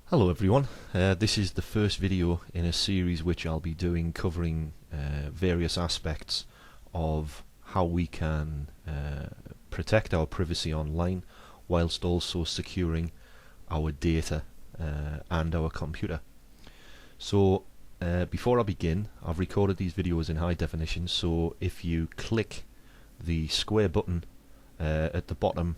Hello everyone, this is the first video in a series which I'll be doing covering various aspects of how we can protect our privacy online whilst also securing our data and our computer. So before I begin, I've recorded these videos in high definition, so if you click the square button at the bottom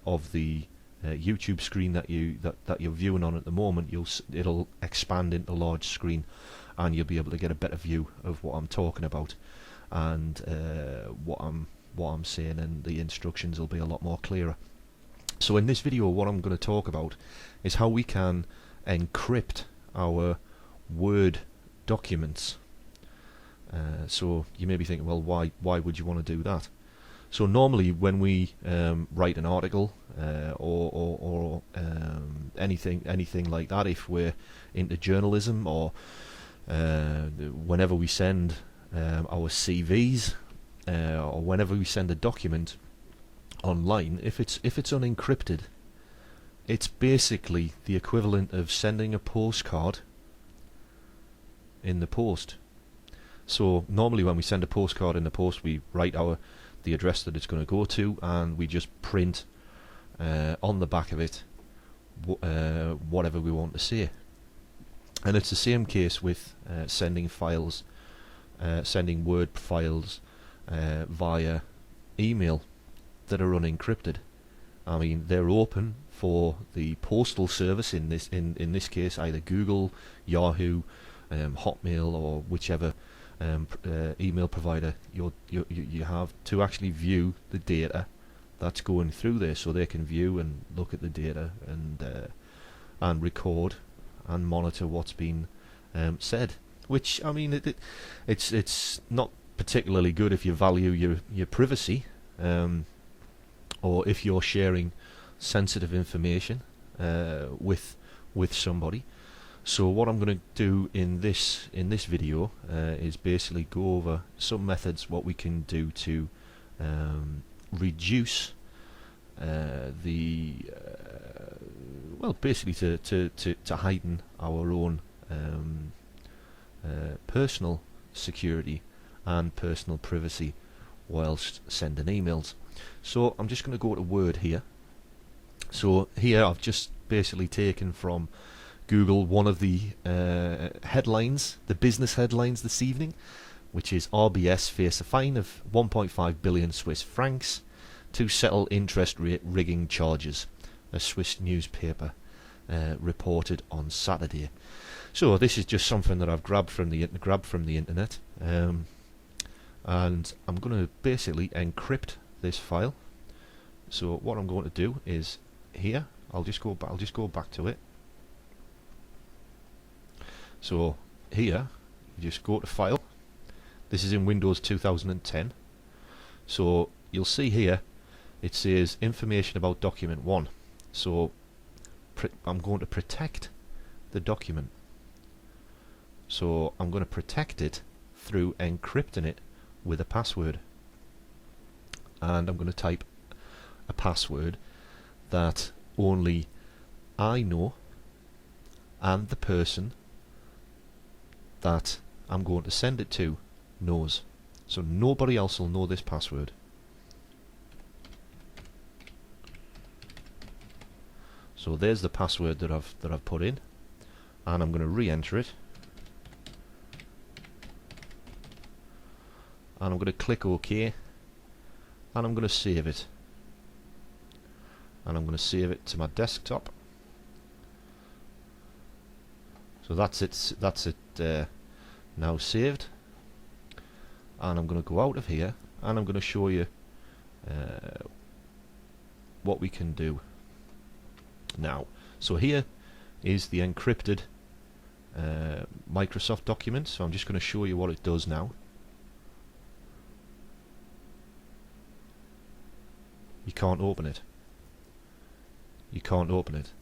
of the YouTube screen that you're viewing on at the moment, it'll expand into large screen, and you'll be able to get a better view of what I'm talking about, and what I'm saying, and the instructions will be a lot more clearer. So in this video, what I'm going to talk about is how we can encrypt our Word documents. So you may be thinking, well, why would you want to do that? So normally when we write an article or anything like that, if we're into journalism, or whenever we send our CVs, or whenever we send a document online, if it's unencrypted, it's basically the equivalent of sending a postcard in the post. So normally when we send a postcard in the post, we write the address that it's going to go to, and we just print on the back of it whatever we want to say. And it's the same case with sending files, sending Word files via email that are unencrypted. I mean, they're open for the postal service, in this case either Google, Yahoo, Hotmail, or whichever email provider you have, to actually view the data that's going through there, so they can view and look at the data and record and monitor what's been said. Which, I mean, it's not particularly good if you value your privacy, or if you're sharing sensitive information with somebody. So what I'm going to do in this video is basically go over some methods what we can do to reduce basically to heighten our own personal security and personal privacy whilst sending emails. So I'm just going to go to Word here. So here I've just basically taken from Google one of the headlines, the business headlines this evening, which is RBS face a fine of 1.5 billion Swiss francs to settle interest rate rigging charges, a Swiss newspaper reported on Saturday. So this is just something that I've grabbed from the internet, and I'm going to basically encrypt this file. So what I'm going to do is here, I'll just go back to it. So here, you just go to File. This is in Windows 2010. So you'll see here, it says Information about Document 1. So I'm going to protect the document. So I'm going to protect it through encrypting it with a password. And I'm going to type a password that only I know and the person that I'm going to send it to knows. So nobody else will know this password. So there's the password that I've put in, and I'm going to re-enter it, and I'm going to click OK, and I'm going to save it, and I'm going to save it to my desktop. So that's it now saved, and I'm going to go out of here, and I'm going to show you what we can do now. So here is the encrypted Microsoft document. So I'm just going to show you what it does now. You can't open it. You can't open it.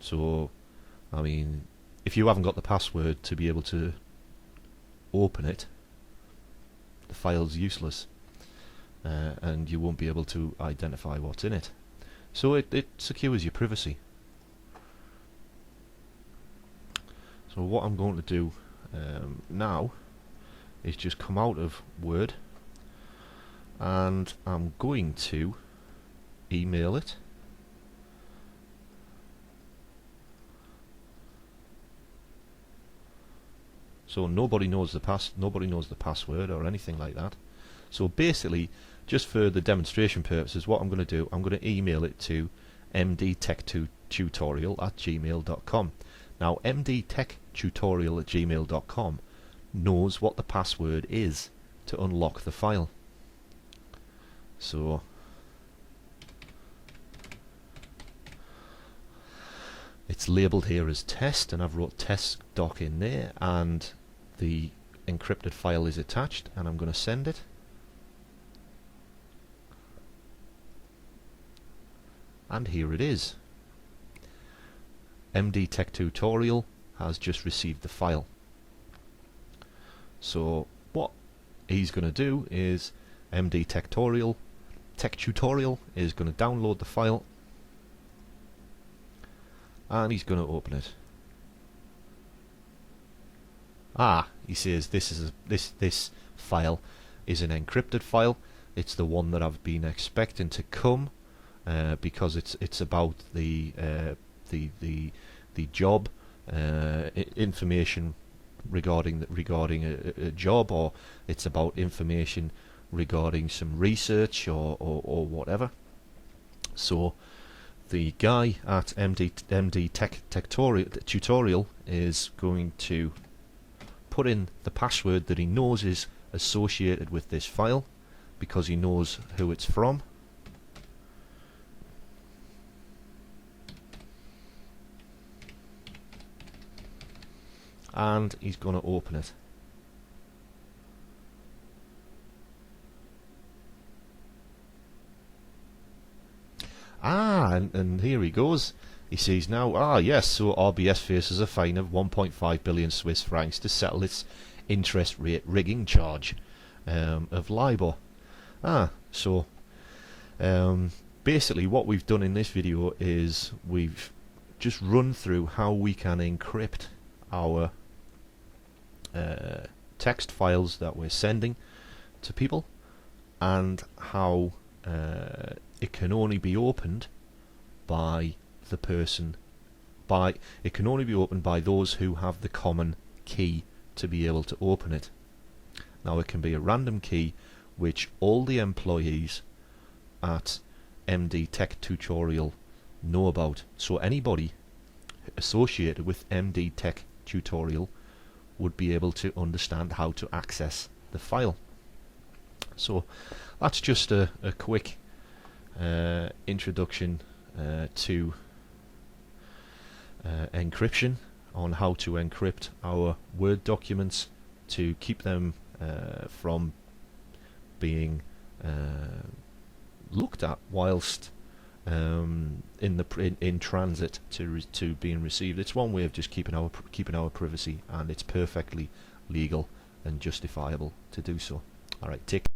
So, I mean, if you haven't got the password to be able to open it, the file's useless, and you won't be able to identify what's in it. So it secures your privacy. So what I'm going to do now is just come out of Word, and I'm going to email it. So nobody knows the password or anything like that. So basically, just for the demonstration purposes, what I'm going to do, I'm going to email it to mdtechtutorial@gmail.com. Now, mdtechtutorial@gmail.com knows what the password is to unlock the file. So it's labelled here as test, and I've wrote test doc in there, and the encrypted file is attached, and I'm going to send it. And here it is. mdtechtutorial has just received the file. So what he's going to do is mdtechtutorial is going to download the file, and he's going to open it. He says this file is an encrypted file. It's the one that I've been expecting to come, because it's about the job information regarding a job, or it's about information regarding some research or whatever. So the guy at MD Tech Tutorial is going to put in the password that he knows is associated with this file, because he knows who it's from. And he's going to open it. And here he goes. He sees now, yes, so RBS faces a fine of 1.5 billion Swiss francs to settle its interest rate rigging charge of LIBOR. So basically what we've done in this video is we've just run through how we can encrypt our text files that we're sending to people, and how it can only be opened by the person, it can only be opened by those who have the common key to be able to open it. Now, it can be a random key which all the employees at MD Tech Tutorial know about. So anybody associated with MD Tech Tutorial would be able to understand how to access the file. So that's just a quick introduction to encryption, on how to encrypt our Word documents to keep them from being looked at whilst in transit to being received. It's one way of just keeping our privacy, and it's perfectly legal and justifiable to do so. All right, take